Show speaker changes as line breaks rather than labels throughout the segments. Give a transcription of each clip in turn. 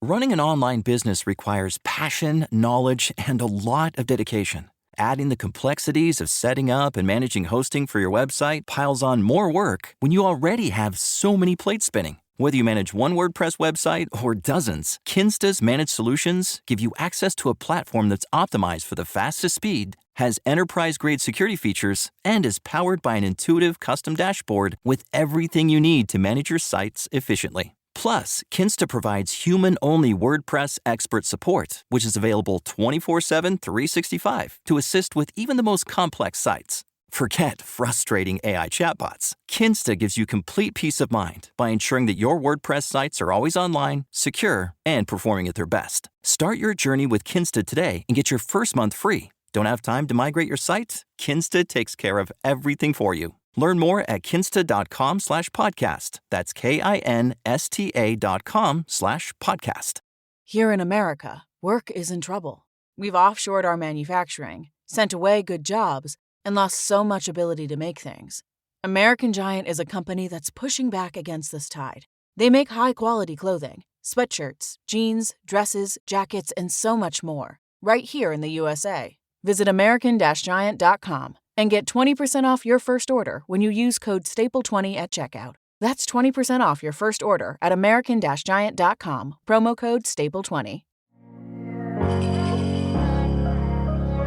Running an online business requires passion, knowledge, and a lot of dedication. Adding the complexities of setting up and managing hosting for your website piles on more work when you already have so many plates spinning. Whether you manage one WordPress website or dozens, Kinsta's managed solutions give you access to a platform that's optimized for the fastest speed, has enterprise-grade security features, and is powered by an intuitive custom dashboard with everything you need to manage your sites efficiently. Plus, Kinsta provides human-only WordPress expert support, which is available 24/7, 365 to assist with even the most complex sites. Forget frustrating AI chatbots. Kinsta gives you complete peace of mind by ensuring that your WordPress sites are always online, secure, and performing at their best. Start your journey with Kinsta today and get your first month free. Don't have time to migrate your site? Kinsta takes care of everything for you. Learn more at kinsta.com/podcast. That's KINSTA.com/podcast.
Here in America, work is in trouble. We've offshored our manufacturing, sent away good jobs, and lost so much ability to make things. American Giant is a company that's pushing back against this tide. They make high-quality clothing, sweatshirts, jeans, dresses, jackets, and so much more, right here in the USA. Visit American-Giant.com and get 20% off your first order when you use code STAPLE20 at checkout. That's 20% off your first order at American-Giant.com, promo code STAPLE20.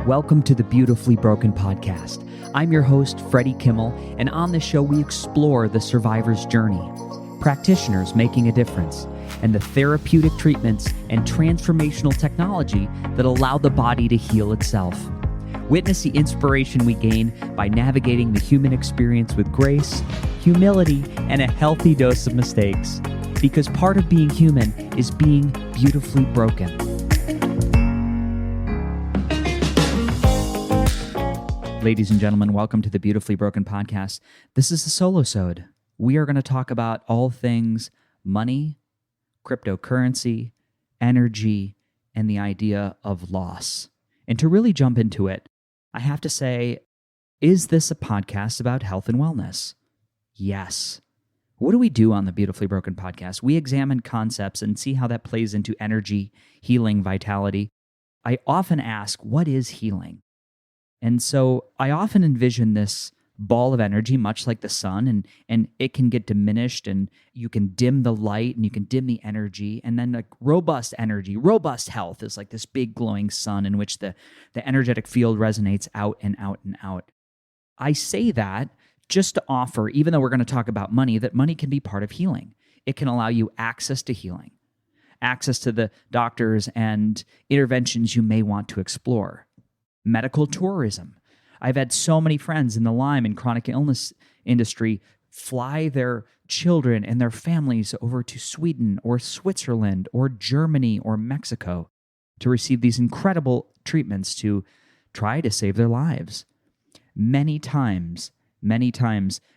Welcome to the Beautifully Broken podcast. I'm your host, Freddie Kimmel, and on this show we explore the survivor's journey, practitioners making a difference, and the therapeutic treatments and transformational technology that allow the body to heal itself. Witness the inspiration we gain by navigating the human experience with grace, humility, and a healthy dose of mistakes. Because part of being human is being beautifully broken. Ladies and gentlemen, welcome to the Beautifully Broken podcast. This is the solo-sode. We are going to talk about all things money, cryptocurrency, energy, and the idea of loss. And to really jump into it, I have to say, is this a podcast about health and wellness? Yes. What do we do on the Beautifully Broken podcast? We examine concepts and see how that plays into energy, healing, vitality. I often ask, what is healing? And so I often envision this ball of energy, much like the sun, and it can get diminished, and you can dim the light, and you can dim the energy, and then like robust energy, robust health is like this big glowing sun in which the energetic field resonates out and out and out. I say that just to offer, even though we're going to talk about money, that money can be part of healing. It can allow you access to healing, access to the doctors and interventions you may want to explore. Medical tourism. I've had so many friends in the Lyme and chronic illness industry fly their children and their families over to Sweden or Switzerland or Germany or Mexico to receive these incredible treatments to try to save their lives. Many times,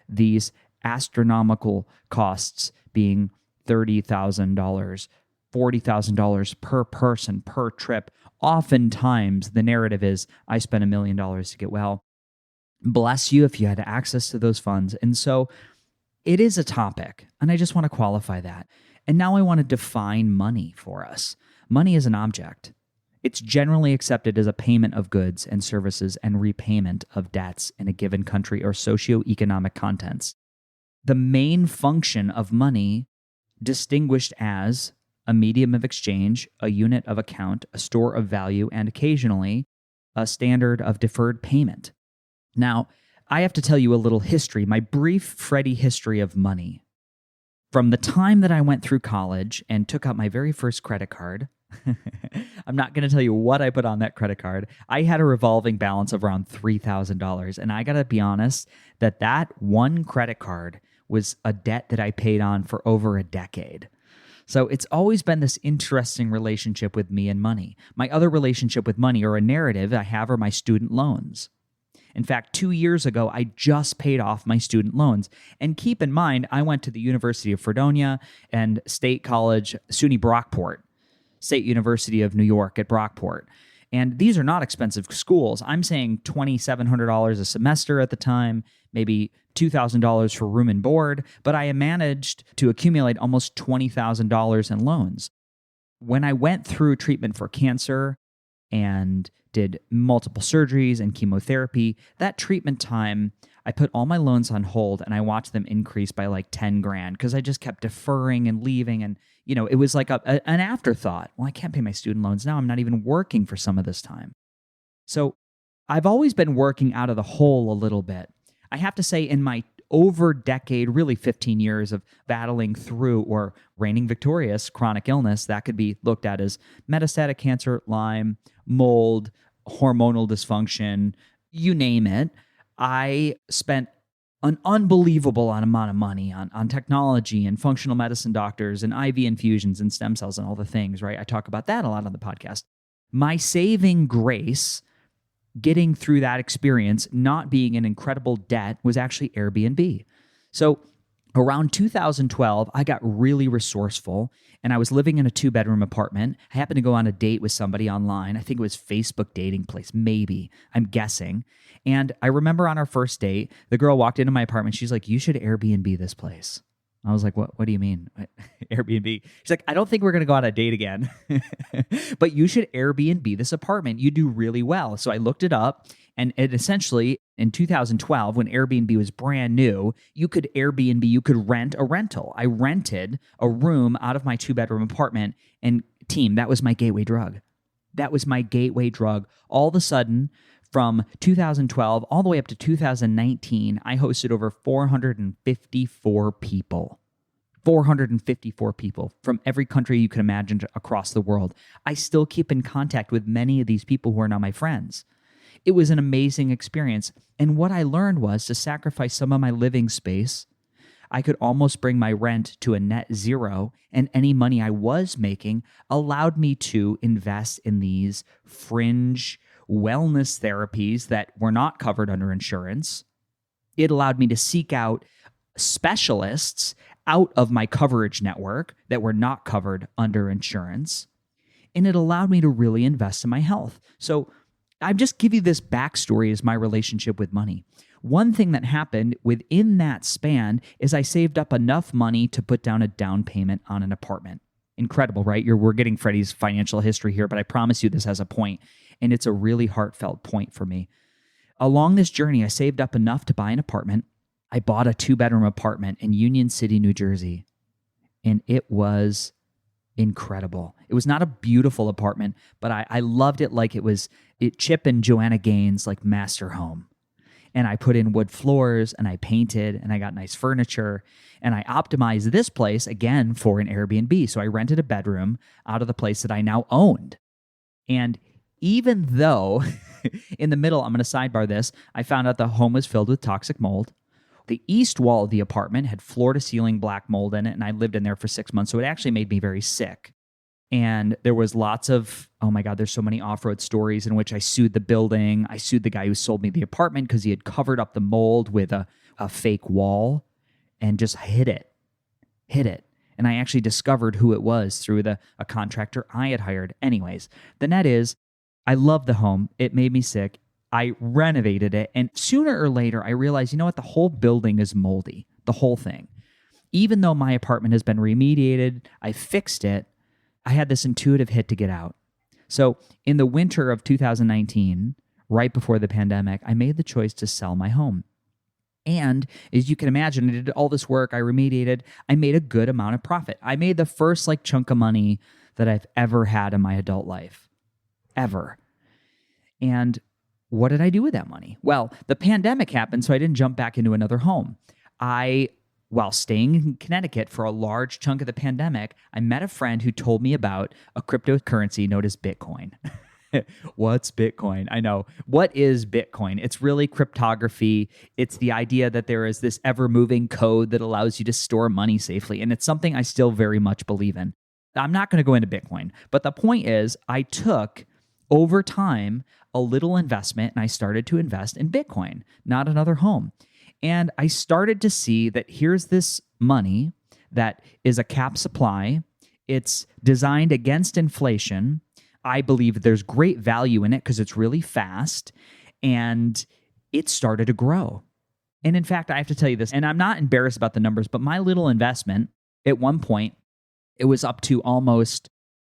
these astronomical costs being $30,000, $40,000 per person, per trip. Oftentimes, the narrative is, I spent $1 million to get well. Bless you if you had access to those funds. And so it is a topic, and I just want to qualify that. And now I want to define money for us. Money is an object. It's generally accepted as a payment of goods and services and repayment of debts in a given country or socioeconomic contents. The main function of money, distinguished as a medium of exchange, a unit of account, a store of value, and occasionally a standard of deferred payment. Now, I have to tell you a little history, my brief Freddie history of money. From the time that I went through college and took out my very first credit card, I'm not going to tell you what I put on that credit card. I had a revolving balance of around $3,000, and I got to be honest that one credit card was a debt that I paid on for over a decade. So it's always been this interesting relationship with me and money. My other relationship with money, or a narrative I have, are my student loans. In fact, 2 years ago, I just paid off my student loans. And keep in mind, I went to the University of Fredonia and State College, SUNY Brockport, State University of New York at Brockport. And these are not expensive schools. I'm saying $2,700 a semester at the time, maybe $2,000 for room and board, but I managed to accumulate almost $20,000 in loans. when I went through treatment for cancer and did multiple surgeries and chemotherapy, that treatment time, I put all my loans on hold and I watched them increase by like 10 grand because I just kept deferring and leaving. And, it was like an afterthought. Well, I can't pay my student loans now. I'm not even working for some of this time. So I've always been working out of the hole a little bit. I have to say, in my over decade, really 15 years of battling through or reigning victorious chronic illness, that could be looked at as metastatic cancer, Lyme, mold, hormonal dysfunction, you name it. I spent an unbelievable amount of money on technology and functional medicine doctors and IV infusions and stem cells and all the things, right? I talk about that a lot on the podcast. My saving grace getting through that experience, not being in incredible debt, was actually Airbnb. So around 2012, I got really resourceful and I was living in a 2-bedroom apartment. I happened to go on a date with somebody online. I think it was Facebook dating place, maybe, I'm guessing. And I remember on our first date, the girl walked into my apartment. She's like, "You should Airbnb this place." I was like, what do you mean? Airbnb? She's like, "I don't think we're going to go on a date again, but you should Airbnb this apartment. You do really well." So I looked it up, and it essentially, in 2012, when Airbnb was brand new, you could rent a rental. I rented a room out of my 2-bedroom apartment, and team, that was my gateway drug. All of a sudden, from 2012 all the way up to 2019, I hosted over 454 people. 454 people from every country you can imagine across the world. I still keep in contact with many of these people who are now my friends. It was an amazing experience. And what I learned was to sacrifice some of my living space. I could almost bring my rent to a net zero, and any money I was making allowed me to invest in these fringe wellness therapies that were not covered under insurance. It allowed me to seek out specialists out of my coverage network that were not covered under insurance. And it allowed me to really invest in my health. So I just give you this backstory as my relationship with money. One thing that happened within that span is I saved up enough money to put down a down payment on an apartment. Incredible, right? We're getting Freddie's financial history here, but I promise you this has a point, and it's a really heartfelt point for me. Along this journey, I saved up enough to buy an apartment. I bought a 2-bedroom apartment in Union City, New Jersey, and it was incredible. It was not a beautiful apartment, but I loved it like it Chip and Joanna Gaines like master home. And I put in wood floors and I painted and I got nice furniture and I optimized this place again for an Airbnb. So I rented a bedroom out of the place that I now owned. And even though in the middle, I'm going to sidebar this, I found out the home was filled with toxic mold. The east wall of the apartment had floor-to-ceiling black mold in it, and I lived in there for 6 months, so it actually made me very sick. And there was lots of, oh my God, there's so many off-road stories in which I sued the building. I sued the guy who sold me the apartment because he had covered up the mold with a fake wall and just hid it. And I actually discovered who it was through a contractor I had hired. Anyways, the net is, I love the home. It made me sick. I renovated it, and sooner or later, I realized, you know what? The whole building is moldy, the whole thing. Even though my apartment has been remediated, I fixed it, I had this intuitive hit to get out. So in the winter of 2019, right before the pandemic, I made the choice to sell my home. And as you can imagine, I did all this work, I remediated, I made a good amount of profit. I made the first chunk of money that I've ever had in my adult life. Ever. And what did I do with that money? Well, the pandemic happened, so I didn't jump back into another home. While staying in Connecticut for a large chunk of the pandemic, I met a friend who told me about a cryptocurrency known as Bitcoin. What's Bitcoin? I know. What is Bitcoin? It's really cryptography. It's the idea that there is this ever-moving code that allows you to store money safely, and it's something I still very much believe in. I'm not going to go into Bitcoin, but the point is I took, over time, a little investment, and I started to invest in Bitcoin, not another home. And I started to see that here's this money that is a cap supply. It's designed against inflation. I believe there's great value in it because it's really fast, and it started to grow. And in fact, I have to tell you this, and I'm not embarrassed about the numbers, but my little investment, at one point, it was up to almost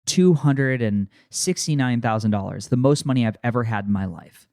$269,000, the most money I've ever had in my life.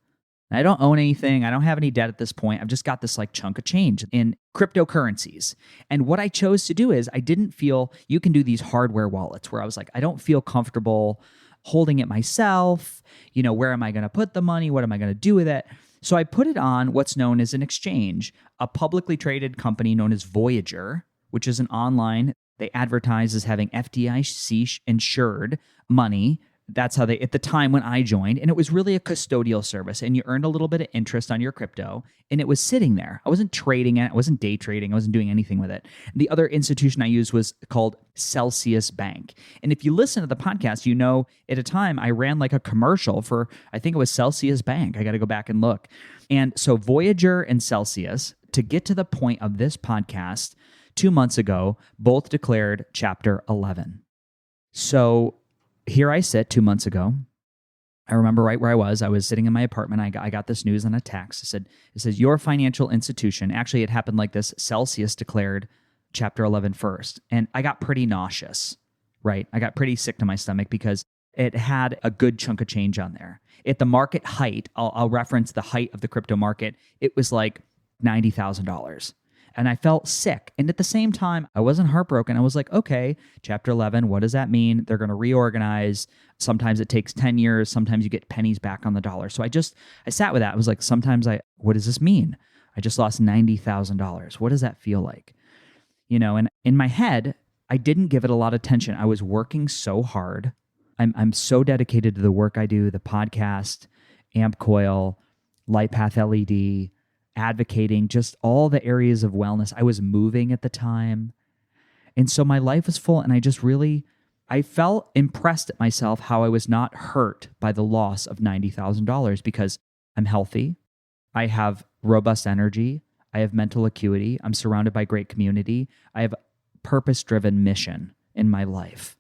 And I don't own anything. I don't have any debt at this point. I've just got this like chunk of change in cryptocurrencies. And what I chose to do is I didn't feel, you can do these hardware wallets where I was like, I don't feel comfortable holding it myself. Where am I going to put the money? What am I going to do with it? So I put it on what's known as an exchange, a publicly traded company known as Voyager, which is an online, they advertise as having FDIC insured money. That's how they, at the time when I joined, and it was really a custodial service, and you earned a little bit of interest on your crypto, and it was sitting there. I wasn't trading it. I wasn't day trading. I wasn't doing anything with it. The other institution I used was called Celsius Bank. And if you listen to the podcast, at a time I ran like a commercial for, I think it was Celsius Bank. I got to go back and look. And so Voyager and Celsius, to get to the point of this podcast, 2 months ago, both declared Chapter 11. So here I sit 2 months ago. I remember right where I was. I was sitting in my apartment. I got this news on a text. It says, your financial institution, actually it happened like this, Celsius declared Chapter 11 first. And I got pretty nauseous, right? I got pretty sick to my stomach because it had a good chunk of change on there. At the market height, I'll reference the height of the crypto market, it was like $90,000. And I felt sick. And at the same time, I wasn't heartbroken. I was like, okay, Chapter 11, what does that mean? They're going to reorganize. Sometimes it takes 10 years. Sometimes you get pennies back on the dollar. So I sat with that. I was like, what does this mean? I just lost $90,000. What does that feel like? And in my head, I didn't give it a lot of attention. I was working so hard. I'm so dedicated to the work I do, the podcast, Amp Coil, LightPath LED, advocating, just all the areas of wellness. I was moving at the time. And so my life was full, and I felt impressed at myself how I was not hurt by the loss of $90,000 because I'm healthy. I have robust energy. I have mental acuity. I'm surrounded by great community. I have purpose-driven mission in my life.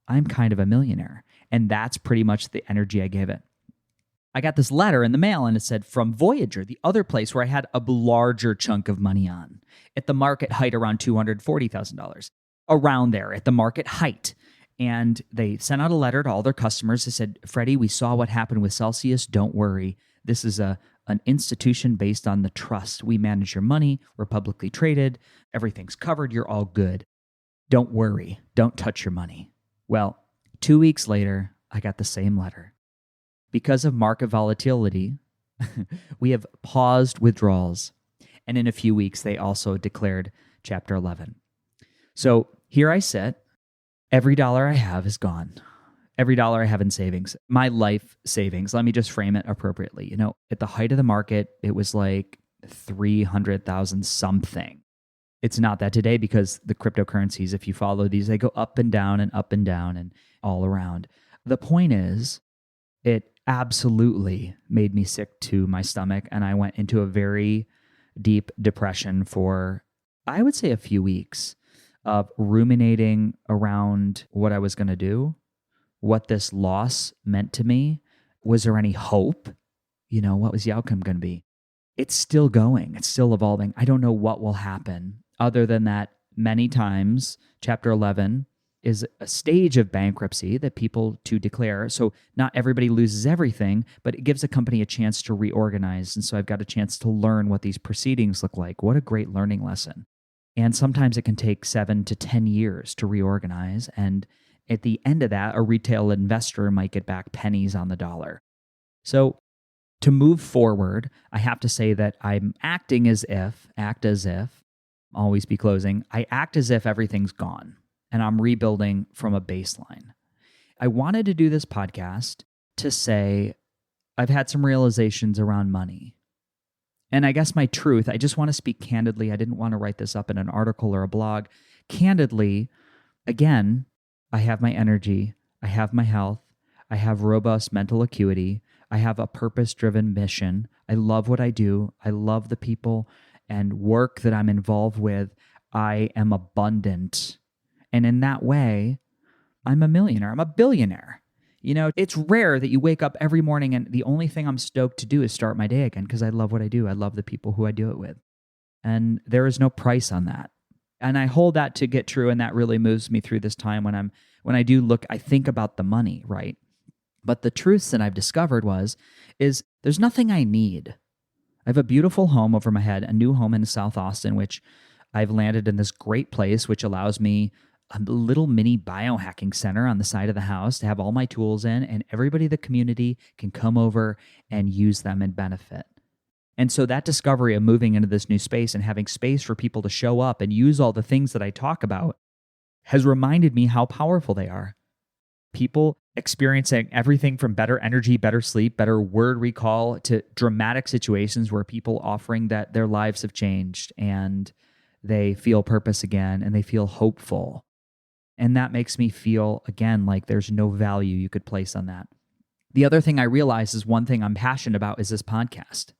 I'm kind of a millionaire. And that's pretty much the energy I gave it. I got this letter in the mail and it said from Voyager, the other place where I had a larger chunk of money on, at the market height around $240,000, around there at the market height. And they sent out a letter to all their customers. They said, Freddie, we saw what happened with Celsius. Don't worry. This is an institution based on the trust. We manage your money. We're publicly traded. Everything's covered. You're all good. Don't worry. Don't touch your money. Well, 2 weeks later, I got the same letter. Because of market volatility, we have paused withdrawals. And in a few weeks, they also declared Chapter 11. So here I sit. Every dollar I have is gone. Every dollar I have in savings, my life savings, let me just frame it appropriately. At the height of the market, it was like 300,000 something. It's not that today because the cryptocurrencies, if you follow these, they go up and down and all around. The point is, it absolutely made me sick to my stomach, and I went into a very deep depression for, I would say, a few weeks of ruminating around what I was going to do, what this loss meant to me. Was there any hope? What was the outcome going to be? It's still going. It's still evolving. I don't know what will happen other than that many times Chapter 11 is a stage of bankruptcy that people to declare. So not everybody loses everything, but it gives a company a chance to reorganize. And so I've got a chance to learn what these proceedings look like. What a great learning lesson. And sometimes it can take 7 to 10 years to reorganize. And at the end of that, a retail investor might get back pennies on the dollar. So to move forward, I have to say that I'm acting as if, always be closing. I act as if everything's gone. And I'm rebuilding from a baseline. I wanted to do this podcast to say I've had some realizations around money. And I guess my truth, I just want to speak candidly. I didn't want to write this up in an article or a blog. Candidly, again, I have my energy. I have my health. I have robust mental acuity. I have a purpose-driven mission. I love what I do. I love the people and work that I'm involved with. I am abundant. And in that way, I'm a millionaire. I'm a billionaire. It's rare that you wake up every morning and the only thing I'm stoked to do is start my day again because I love what I do. I love the people who I do it with. And there is no price on that. And I hold that to get true, and that really moves me through this time when I'm when I do look, I think about the money, right? But the truth that I've discovered is there's nothing I need. I have a beautiful home over my head, a new home in South Austin, which I've landed in this great place, which allows me a little mini biohacking center on the side of the house to have all my tools in, and everybody in the community can come over and use them and benefit. And so that discovery of moving into this new space and having space for people to show up and use all the things that I talk about has reminded me how powerful they are. People experiencing everything from better energy, better sleep, better word recall, to dramatic situations where people offering that their lives have changed and they feel purpose again and they feel hopeful. And that makes me feel, again, like there's no value you could place on that. The other thing I realize is one thing I'm passionate about is this podcast.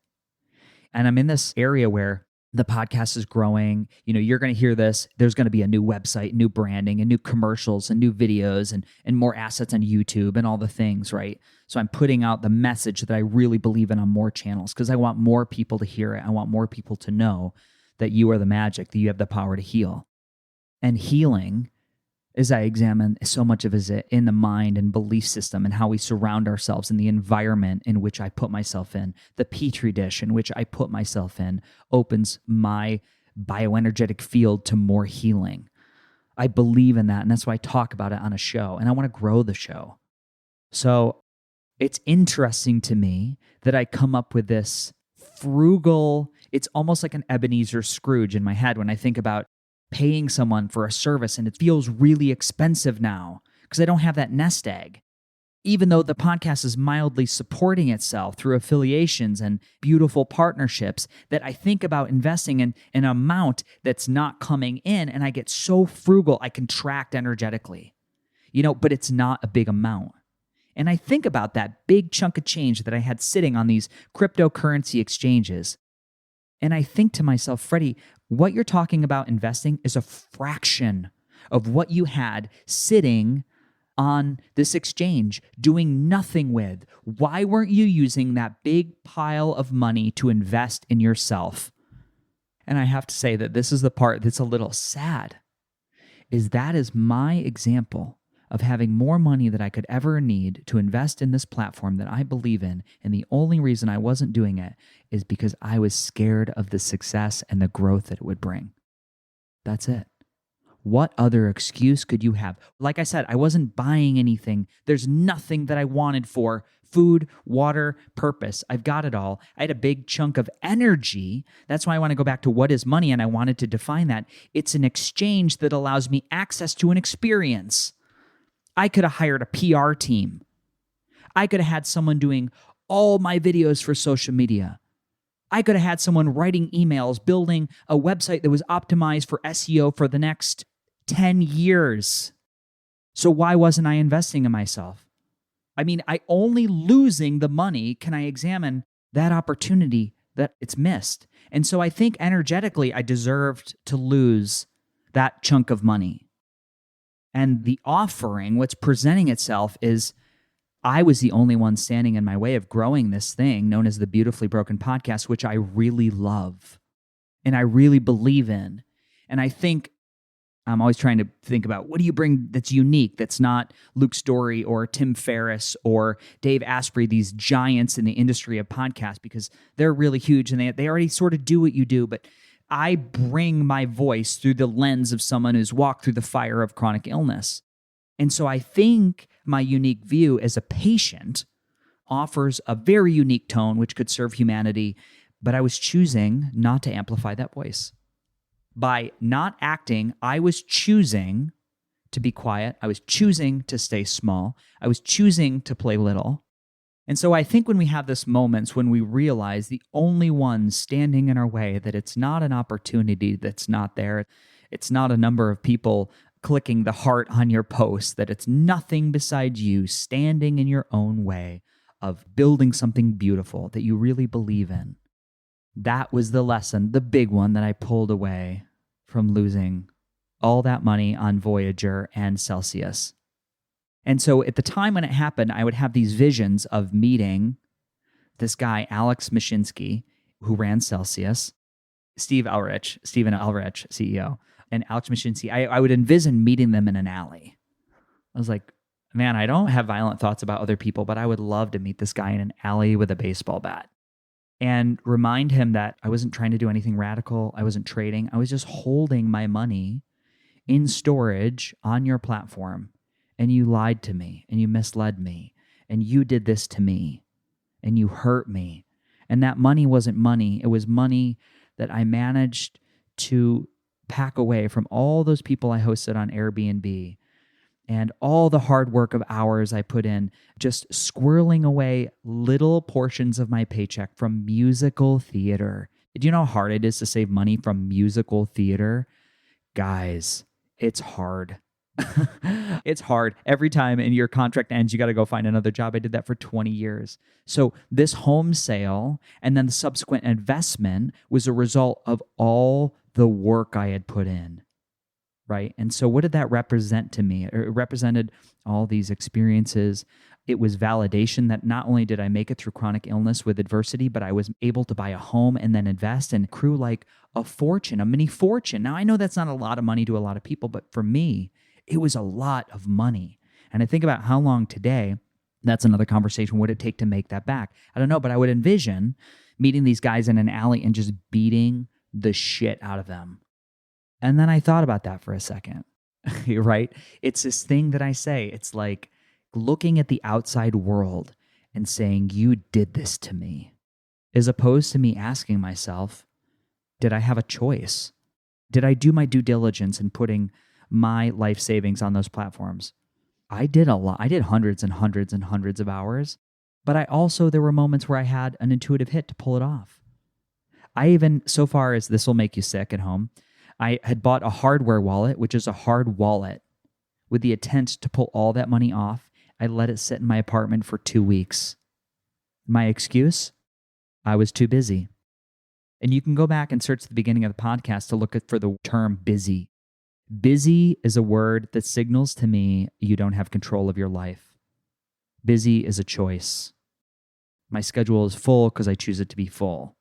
And I'm in this area where the podcast is growing. You're going to hear this. There's going to be a new website, new branding, and new commercials, and new videos, and more assets on YouTube and all the things, right? So I'm putting out the message that I really believe in on more channels because I want more people to hear it. I want more people to know that you are the magic, that you have the power to heal. And healing, as I examine so much of it in the mind and belief system and how we surround ourselves and the environment in which I put myself in, the petri dish in which I put myself in, opens my bioenergetic field to more healing. I believe in that, and that's why I talk about it on a show, and I want to grow the show. So it's interesting to me that I come up with this frugal, it's almost like an Ebenezer Scrooge in my head when I think about paying someone for a service, and it feels really expensive now because I don't have that nest egg. Even though the podcast is mildly supporting itself through affiliations and beautiful partnerships, that I think about investing in an amount that's not coming in, and I get so frugal, I contract energetically. But it's not a big amount. And I think about that big chunk of change that I had sitting on these cryptocurrency exchanges. And I think to myself, Freddie, what you're talking about investing is a fraction of what you had sitting on this exchange, doing nothing with. Why weren't you using that big pile of money to invest in yourself? And I have to say that this is the part that's a little sad, is that is my example of having more money that I could ever need to invest in this platform that I believe in. And the only reason I wasn't doing it is because I was scared of the success and the growth that it would bring. That's it. What other excuse could you have? Like I said, I wasn't buying anything. There's nothing that I wanted for food, water, purpose. I've got it all. I had a big chunk of energy. That's why I want to go back to what is money, and I wanted to define that. It's an exchange that allows me access to an experience. I could have hired a PR team. I could have had someone doing all my videos for social media. I could have had someone writing emails, building a website that was optimized for SEO for the next 10 years. So why wasn't I investing in myself? I mean, I only losing the money can I examine that opportunity that it's missed. And so I think energetically I deserved to lose that chunk of money. And the offering, what's presenting itself is I was the only one standing in my way of growing this thing known as the Beautifully Broken Podcast, which I really love and I really believe in. And I think I'm always trying to think about what do you bring that's unique, that's not Luke Story or Tim Ferriss or Dave Asprey, these giants in the industry of podcasts, because they're really huge and they already sort of do what you do. But I bring my voice through the lens of someone who's walked through the fire of chronic illness. And so I think my unique view as a patient offers a very unique tone which could serve humanity, but I was choosing not to amplify that voice. By not acting, I was choosing to be quiet. I was choosing to stay small. I was choosing to play little. And so I think when we have this moments when we realize the only one standing in our way, that it's not an opportunity that's not there, it's not a number of people clicking the heart on your post, that it's nothing besides you standing in your own way of building something beautiful that you really believe in. That was the lesson, the big one that I pulled away from losing all that money on Voyager and Celsius. And so at the time when it happened, I would have these visions of meeting this guy, Alex Mashinsky, who ran Celsius, Stephen Ulrich, CEO, and Alex Mashinsky. I would envision meeting them in an alley. I was like, man, I don't have violent thoughts about other people, but I would love to meet this guy in an alley with a baseball bat and remind him that I wasn't trying to do anything radical. I wasn't trading. I was just holding my money in storage on your platform. And you lied to me and you misled me and you did this to me and you hurt me. And that money wasn't money. It was money that I managed to pack away from all those people I hosted on Airbnb and all the hard work of hours I put in, just squirreling away little portions of my paycheck from musical theater. Do you know how hard it is to save money from musical theater? Guys, it's hard. It's hard. Every time and your contract ends, you got to go find another job. I did that for 20 years. So this home sale and then the subsequent investment was a result of all the work I had put in, right? And so what did that represent to me? It represented all these experiences. It was validation that not only did I make it through chronic illness with adversity, but I was able to buy a home and then invest and accrue like a fortune, a mini fortune. Now, I know that's not a lot of money to a lot of people, but for me, it was a lot of money. And I think about how long today, that's another conversation, would it take to make that back? I don't know, but I would envision meeting these guys in an alley and just beating the shit out of them. And then I thought about that for a second, right? It's this thing that I say. It's like looking at the outside world and saying, you did this to me, as opposed to me asking myself, did I have a choice? Did I do my due diligence in putting my life savings on those platforms? I did a lot. I did hundreds and hundreds and hundreds of hours, but there were moments where I had an intuitive hit to pull it off. I even, so far as this will make you sick at home, I had bought a hardware wallet, which is a hard wallet, with the intent to pull all that money off. I let it sit in my apartment for 2 weeks. My excuse? I was too busy. And you can go back and search the beginning of the podcast to look for the term busy. Busy is a word that signals to me you don't have control of your life. Busy is a choice. My schedule is full because I choose it to be full.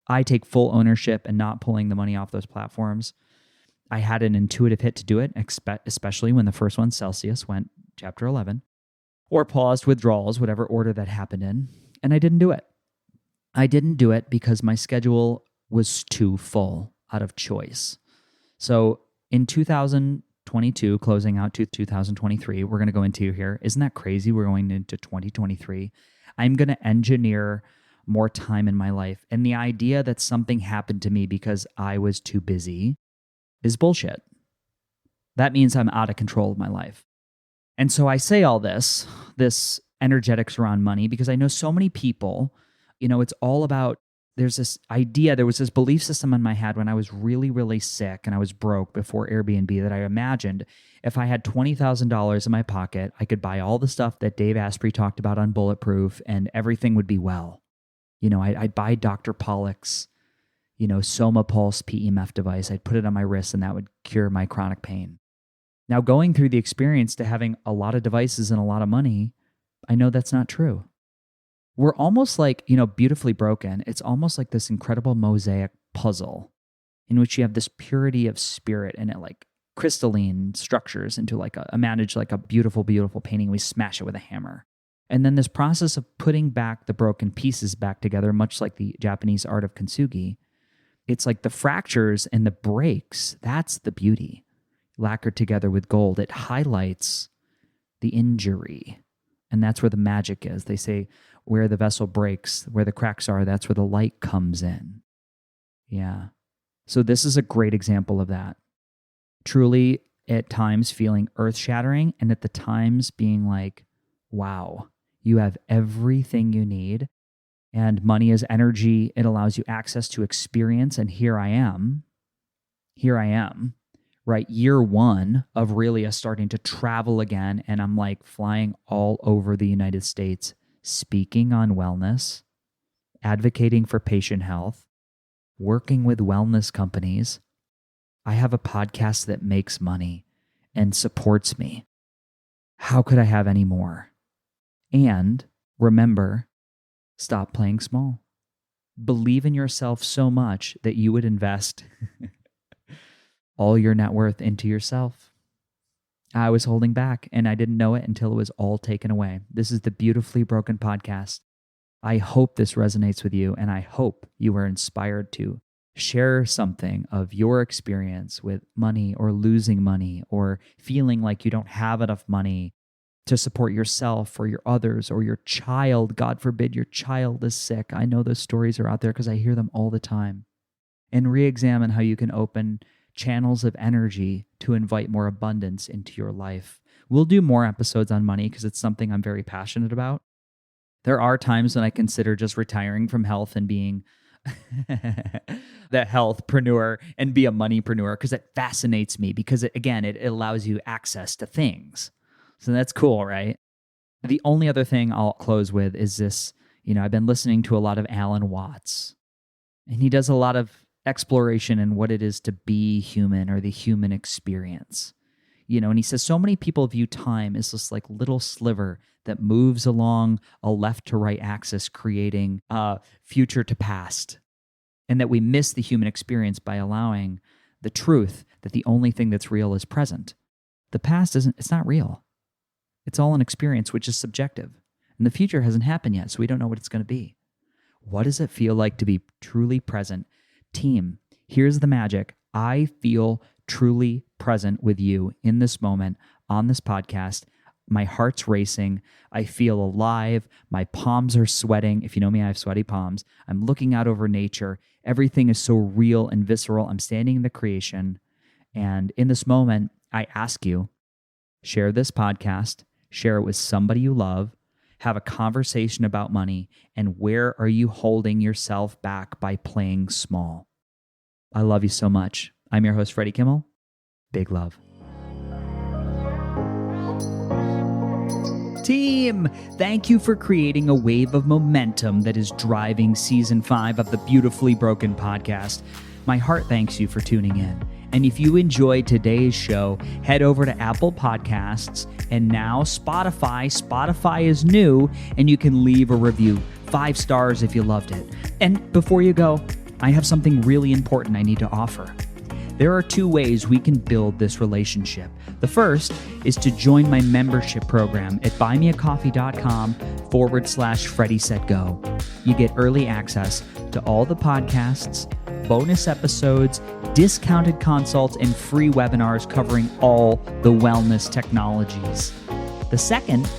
I take full ownership in not pulling the money off those platforms. I had an intuitive hit to do it, especially when the first one, Celsius, went chapter 11, or paused withdrawals, whatever order that happened in, and I didn't do it. I didn't do it because my schedule was too full out of choice. So in 2022, closing out to 2023, we're going to go into here. Isn't that crazy? We're going into 2023. I'm going to engineer more time in my life. And the idea that something happened to me because I was too busy is bullshit. That means I'm out of control of my life. And so I say all this energetics around money, because I know so many people, it's all about, there's this idea, there was this belief system in my head when I was really, really sick and I was broke before Airbnb that I imagined if I had $20,000 in my pocket, I could buy all the stuff that Dave Asprey talked about on Bulletproof and everything would be well. I'd buy Dr. Pollack's, Soma Pulse PEMF device. I'd put it on my wrist and that would cure my chronic pain. Now, going through the experience to having a lot of devices and a lot of money, I know that's not true. We're almost like, beautifully broken. It's almost like this incredible mosaic puzzle in which you have this purity of spirit and it like crystalline structures into like imagine like a beautiful, beautiful painting. We smash it with a hammer. And then this process of putting back the broken pieces back together, much like the Japanese art of kintsugi, it's like the fractures and the breaks, that's the beauty. Lacquered together with gold, it highlights the injury. And that's where the magic is. They say where the vessel breaks, where the cracks are, that's where the light comes in. Yeah. So this is a great example of that. Truly, at times feeling earth-shattering, and at the times being like, wow, you have everything you need. And money is energy. It allows you access to experience. And here I am, right? Year one of really us starting to travel again. And I'm like flying all over the United States, speaking on wellness, advocating for patient health, working with wellness companies. I have a podcast that makes money and supports me. How could I have any more? And remember, stop playing small. Believe in yourself so much that you would invest all your net worth into yourself. I was holding back, and I didn't know it until it was all taken away. This is the Beautifully Broken podcast. I hope this resonates with you, and I hope you are inspired to share something of your experience with money or losing money or feeling like you don't have enough money to support yourself or your others or your child. God forbid your child is sick. I know those stories are out there because I hear them all the time. And re-examine how you can open channels of energy to invite more abundance into your life. We'll do more episodes on money because it's something I'm very passionate about. There are times when I consider just retiring from health and being the healthpreneur and be a moneypreneur because it fascinates me because, it allows you access to things. So that's cool, right? The only other thing I'll close with is this. I've been listening to a lot of Alan Watts, and he does a lot of exploration in what it is to be human or the human experience. And he says so many people view time as this like little sliver that moves along a left to right axis, creating future to past, and that we miss the human experience by allowing the truth that the only thing that's real is present. The past it's not real. It's all an experience, which is subjective. And the future hasn't happened yet, so we don't know what it's going to be. What does it feel like to be truly present? Team, here's the magic. I feel truly present with you in this moment on this podcast. My heart's racing. I feel alive. My palms are sweating. If you know me, I have sweaty palms. I'm looking out over nature. Everything is so real and visceral. I'm standing in the creation. And in this moment, I ask you, share this podcast, share it with somebody you love, have a conversation about money, and where are you holding yourself back by playing small? I love you so much. I'm your host, Freddie Kimmel. Big love. Team, thank you for creating a wave of momentum that is driving Season 5 of the Beautifully Broken podcast. My heart thanks you for tuning in. And if you enjoyed today's show, head over to Apple Podcasts and now Spotify. Spotify is new, and you can leave a review. 5 stars if you loved it. And before you go, I have something really important I need to offer. There are 2 ways we can build this relationship. The first is to join my membership program at buymeacoffee.com/FreddieSetGo. You get early access to all the podcasts, bonus episodes, discounted consults, and free webinars covering all the wellness technologies. The second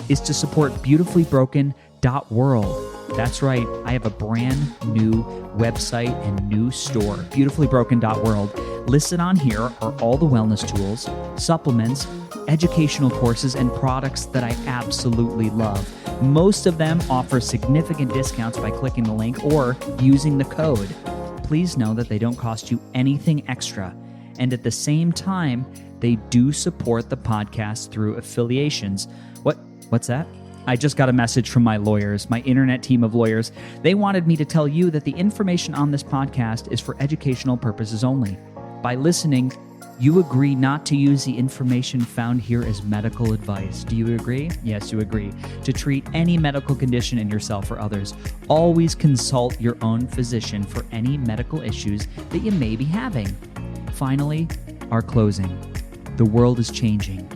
is to support beautifullybroken.world. That's right, I have a brand new website and new store, beautifullybroken.world. Listed on here are all the wellness tools, supplements, educational courses, and products that I absolutely love. Most of them offer significant discounts by clicking the link or using the code. Please know that they don't cost you anything extra. And at the same time, they do support the podcast through affiliations. What's that? I just got a message from my lawyers, my internet team of lawyers. They wanted me to tell you that the information on this podcast is for educational purposes only. By listening, you agree not to use the information found here as medical advice. Do you agree? Yes, you agree. To treat any medical condition in yourself or others, always consult your own physician for any medical issues that you may be having. Finally, our closing. The world is changing.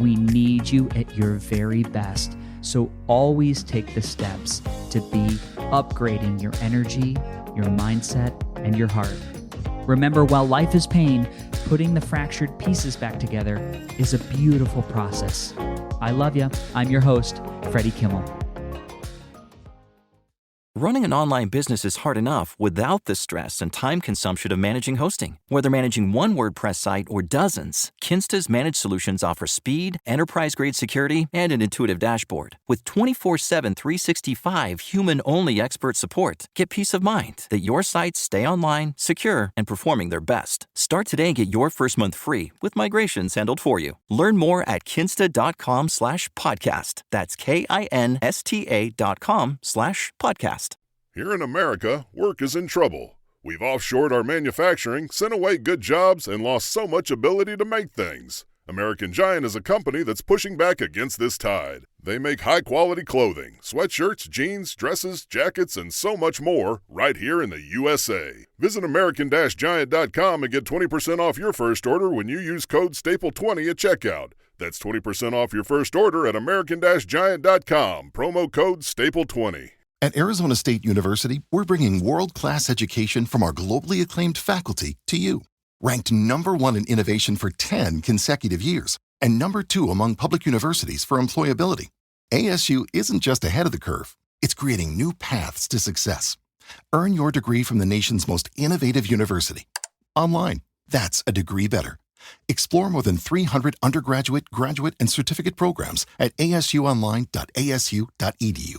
We need you at your very best. So always take the steps to be upgrading your energy, your mindset, and your heart. Remember, while life is pain, putting the fractured pieces back together is a beautiful process. I love you. I'm your host, Freddie Kimmel.
Running an online business is hard enough without the stress and time consumption of managing hosting. Whether managing one WordPress site or dozens, Kinsta's managed solutions offer speed, enterprise-grade security, and an intuitive dashboard. With 24/7, 365 human-only expert support, get peace of mind that your sites stay online, secure, and performing their best. Start today and get your first month free with migrations handled for you. Learn more at kinsta.com/podcast. That's KINSTA.com/podcast.
Here in America, work is in trouble. We've offshored our manufacturing, sent away good jobs, and lost so much ability to make things. American Giant is a company that's pushing back against this tide. They make high-quality clothing, sweatshirts, jeans, dresses, jackets, and so much more right here in the USA. Visit American-Giant.com and get 20% off your first order when you use code STAPLE20 at checkout. That's 20% off your first order at American-Giant.com, promo code STAPLE20.
At Arizona State University, we're bringing world-class education from our globally acclaimed faculty to you. Ranked #1 in innovation for 10 consecutive years and #2 among public universities for employability. ASU isn't just ahead of the curve, it's creating new paths to success. Earn your degree from the nation's most innovative university. Online, that's a degree better. Explore more than 300 undergraduate, graduate, and certificate programs at asuonline.asu.edu.